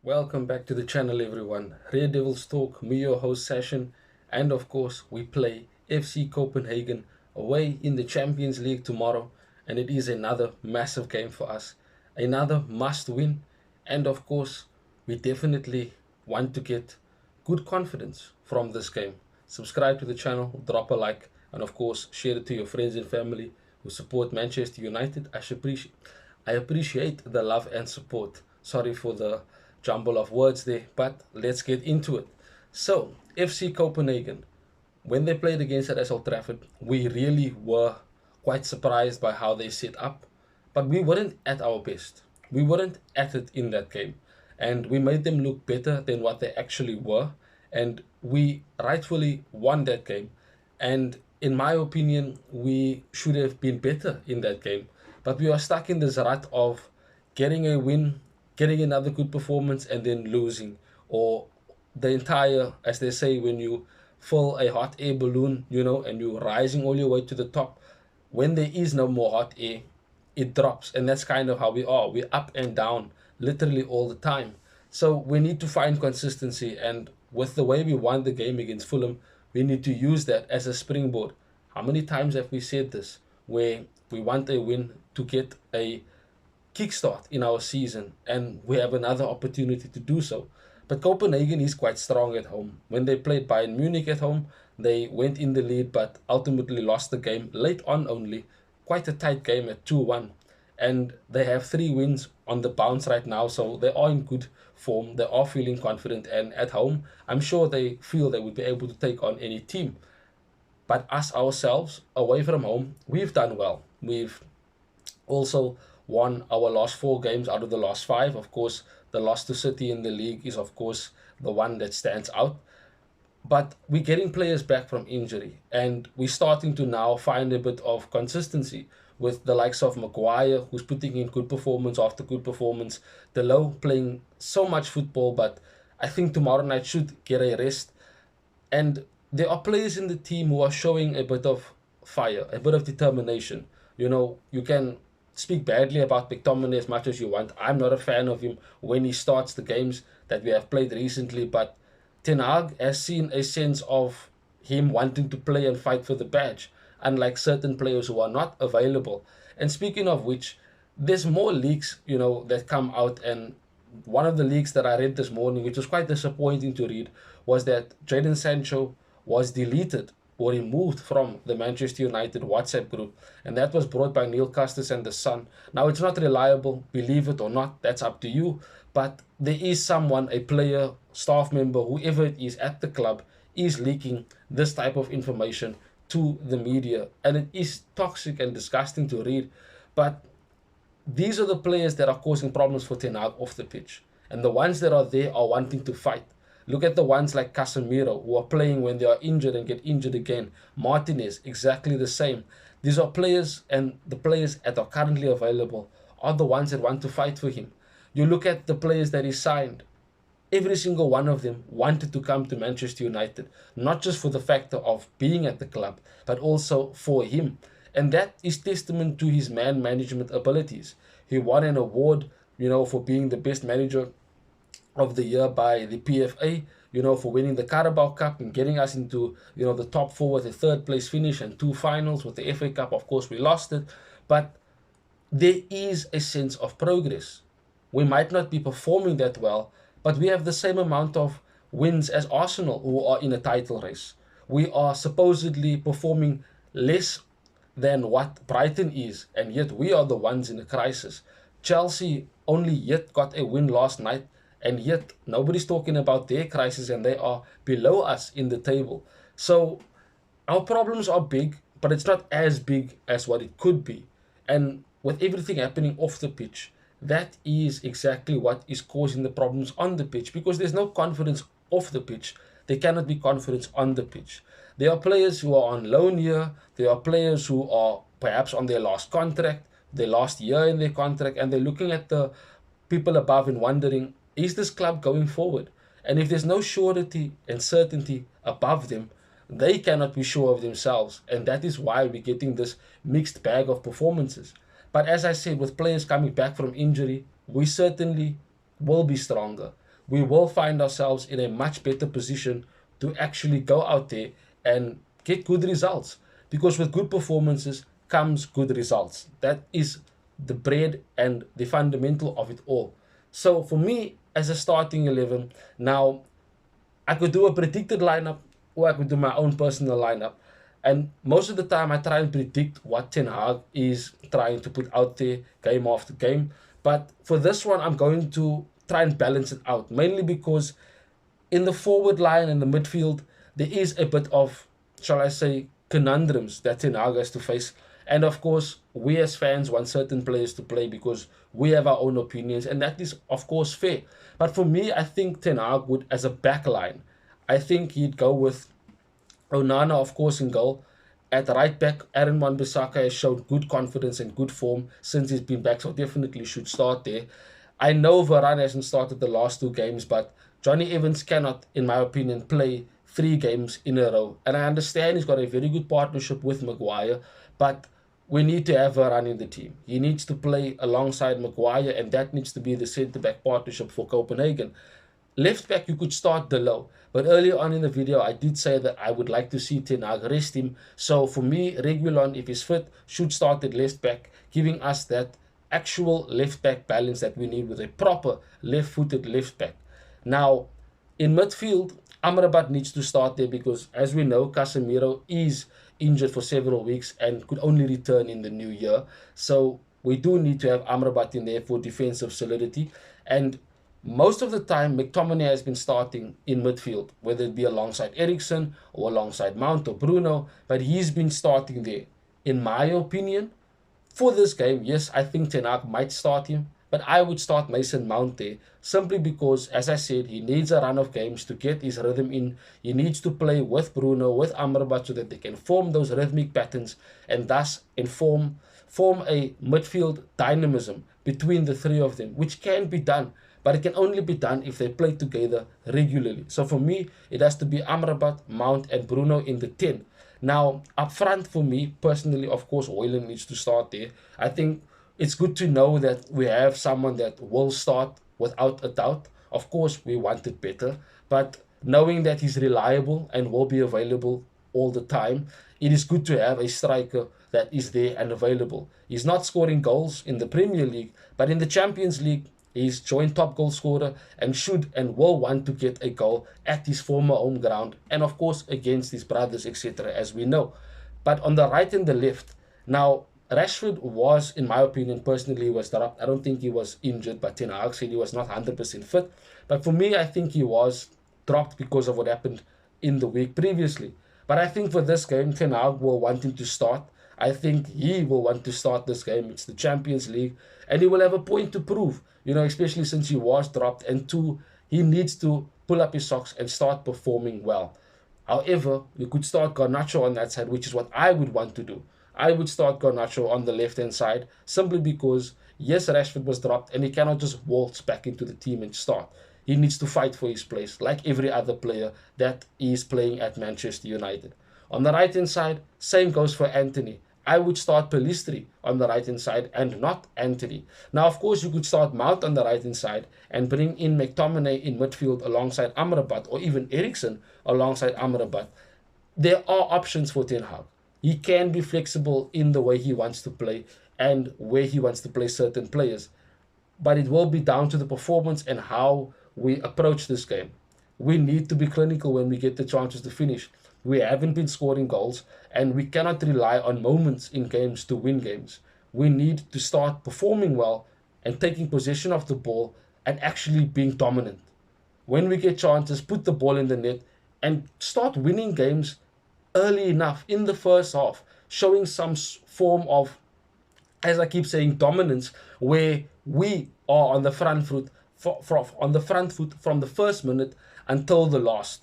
Welcome back to the channel, everyone. Red Devils Talk, me your host Session, and of course we play FC Copenhagen away in the Champions League tomorrow, and it is another massive game for us, another must win, and of course we definitely want to get good confidence from this game. Subscribe to the channel, drop a like, and of course share it to your friends and family who support Manchester United. I appreciate the love and support. Sorry for the jumble of words there, but let's get into it. So, FC Copenhagen, when they played against us at Old Trafford, we really were quite surprised by how they set up, but we weren't at our best. We weren't at it in that game, and we made them look better than what they actually were, and we rightfully won that game. And in my opinion, we should have been better in that game, but we are stuck in this rut of getting a win, getting another good performance, and then losing, or the entire, as they say, when you fill a hot air balloon, and you're rising all your way to the top, when there is no more hot air, it drops. And that's kind of how we are. We're up and down literally all the time. So we need to find consistency. And with the way we won the game against Fulham, we need to use that as a springboard. How many times have we said this? Where we want a win to get a kickstart in our season, and we have another opportunity to do so. But Copenhagen is quite strong at home. When they played Bayern Munich at home, they went in the lead but ultimately lost the game late on only. Quite a tight game at 2-1. And they have 3 wins on the bounce right now, so they are in good form. They are feeling confident, and at home, I'm sure they feel they would be able to take on any team. But us ourselves, away from home, we've done well. We've also won our last 4 games out of the last 5. Of course, the loss to City in the league is, of course, the one that stands out. But we're getting players back from injury, and we're starting to now find a bit of consistency with the likes of Maguire, who's putting in good performance after good performance. Delo playing so much football, but I think tomorrow night should get a rest. And there are players in the team who are showing a bit of fire, a bit of determination. You can speak badly about McTominay as much as you want. I'm not a fan of him when he starts the games that we have played recently, but Ten Hag has seen a sense of him wanting to play and fight for the badge, unlike certain players who are not available. And speaking of which, there's more leaks, that come out. And one of the leaks that I read this morning, which was quite disappointing to read, was that Jadon Sancho was deleted or removed from the Manchester United WhatsApp group. And that was brought by Neil Custis and The Sun. Now, it's not reliable, believe it or not, that's up to you. But there is someone, a player, staff member, whoever it is at the club, is leaking this type of information to the media. And it is toxic and disgusting to read. But these are the players that are causing problems for Ten Hag off the pitch. And the ones that are there are wanting to fight. Look at the ones like Casemiro, who are playing when they are injured and get injured again. Martinez, exactly the same. These are players, and the players that are currently available are the ones that want to fight for him. You look at the players that he signed. Every single one of them wanted to come to Manchester United, not just for the factor of being at the club, but also for him. And that is testament to his man management abilities. He won an award, for being the best manager of the year by the PFA, for winning the Carabao Cup and getting us into, the top 4 with a 3rd place finish and 2 finals. With the FA Cup, of course, we lost it. But there is a sense of progress. We might not be performing that well, but we have the same amount of wins as Arsenal, who are in a title race. We are supposedly performing less than what Brighton is, and yet we are the ones in a crisis. Chelsea only yet got a win last night, and yet nobody's talking about their crisis, and they are below us in the table. So our problems are big, but it's not as big as what it could be. And with everything happening off the pitch, that is exactly what is causing the problems on the pitch, because there's no confidence off the pitch. There cannot be confidence on the pitch. There are players who are on loan here. There are players who are perhaps on their last contract, their last year in their contract, and they're looking at the people above and wondering, is this club going forward? And if there's no surety and certainty above them, they cannot be sure of themselves. And that is why we're getting this mixed bag of performances. But as I said, with players coming back from injury, we certainly will be stronger. we will find ourselves in a much better position to actually go out there and get good results. Because with good performances comes good results. That is the bread and the fundamental of it all. So for me, as a starting 11, now I could do a predicted lineup or I could do my own personal lineup. And most of the time, I try and predict what Ten Hag is trying to put out there game after game. But for this one, I'm going to try and balance it out, mainly because in the forward line and the midfield, there is a bit of, shall I say, conundrums that Ten Hag has to face. And of course, we as fans want certain players to play because we have our own opinions, and that is, of course, fair. But for me, I think Ten Hag would, as a back line, I think he'd go with Onana, of course, in goal. At right back, Aaron Wan-Bissaka has showed good confidence and good form since he's been back, so definitely should start there. I know Varane hasn't started the last two games, but Johnny Evans cannot, in my opinion, play 3 games in a row. And I understand he's got a very good partnership with Maguire, but we need to have Varane in the team. He needs to play alongside Maguire, and that needs to be the centre-back partnership for Copenhagen. Left back, you could start Delo. But earlier on in the video, I did say that I would like to see Ten Hag rest him. So for me, Reguilon, if he's fit, should start at left back, giving us that actual left back balance that we need with a proper left-footed left back. Now, in midfield, Amrabat needs to start there because, as we know, Casemiro is injured for several weeks and could only return in the new year. So we do need to have Amrabat in there for defensive solidity. And most of the time, McTominay has been starting in midfield, whether it be alongside Eriksen or alongside Mount or Bruno, but he's been starting there. In my opinion, for this game, yes, I think Ten Hag might start him, but I would start Mason Mount there simply because, as I said, he needs a run of games to get his rhythm in. He needs to play with Bruno, with Amrabat, so that they can form those rhythmic patterns and thus form a midfield dynamism between the three of them, which can be done. But it can only be done if they play together regularly. So for me, it has to be Amrabat, Mount, and Bruno in the 10. Now, up front for me, personally, of course, Højlund needs to start there. I think it's good to know that we have someone that will start without a doubt. Of course, we want it better. But knowing that he's reliable and will be available all the time, it is good to have a striker that is there and available. He's not scoring goals in the Premier League, but in the Champions League, he's joint top goal scorer and should and will want to get a goal at his former home ground and, of course, against his brothers, etc., as we know. But on the right and the left, now, Rashford was, in my opinion, personally, was dropped. I don't think he was injured, but Ten Hag said he was not 100% fit. But for me, I think he was dropped because of what happened in the week previously. But I think for this game, Ten Hag will want him to start. I think he will want to start this game. It's the Champions League, and he will have a point to prove, especially since he was dropped. And two, he needs to pull up his socks and start performing well. However, you could start Garnacho on that side, which is what I would want to do. I would start Garnacho on the left-hand side simply because, yes, Rashford was dropped and he cannot just waltz back into the team and start. He needs to fight for his place like every other player that is playing at Manchester United. On the right-hand side, same goes for Anthony. I would start Pelistri on the right-hand side and not Anthony. Now, of course, you could start Mount on the right-hand side and bring in McTominay in midfield alongside Amrabat or even Eriksen alongside Amrabat. There are options for Ten Hag. He can be flexible in the way he wants to play and where he wants to play certain players. But it will be down to the performance and how we approach this game. We need to be clinical when we get the chances to finish. We haven't been scoring goals, and we cannot rely on moments in games to win games. We need to start performing well and taking possession of the ball and actually being dominant. When we get chances, put the ball in the net and start winning games early enough in the first half, showing some form of, as I keep saying, dominance, where we are on the front foot from the first minute until the last.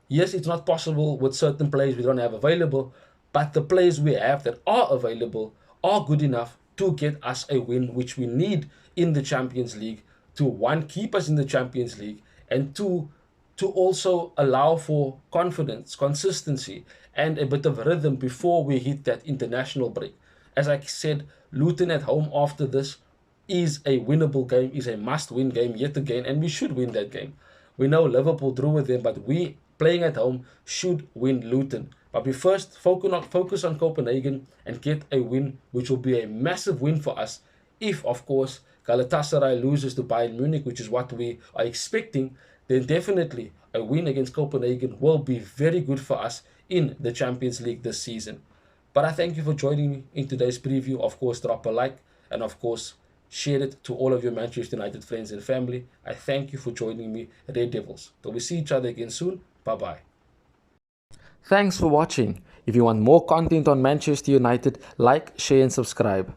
Yes, it's not possible with certain players we don't have available, but the players we have that are available are good enough to get us a win, which we need in the Champions League to, one, keep us in the Champions League, and two, to also allow for confidence, consistency, and a bit of rhythm before we hit that international break. As I said, Luton at home after this is a winnable game, is a must-win game yet again, and we should win that game. We know Liverpool drew with them, but we, playing at home, should win Luton. But we first focus on Copenhagen and get a win, which will be a massive win for us if, of course, Galatasaray loses to Bayern Munich, which is what we are expecting. Then definitely a win against Copenhagen will be very good for us in the Champions League this season. But I thank you for joining me in today's preview. Of course, drop a like and, of course, share it to all of your Manchester United friends and family. I thank you for joining me, Red Devils. Till we see each other again soon. Bye-bye. Thanks for watching. If you want more content on Manchester United, like, share and subscribe.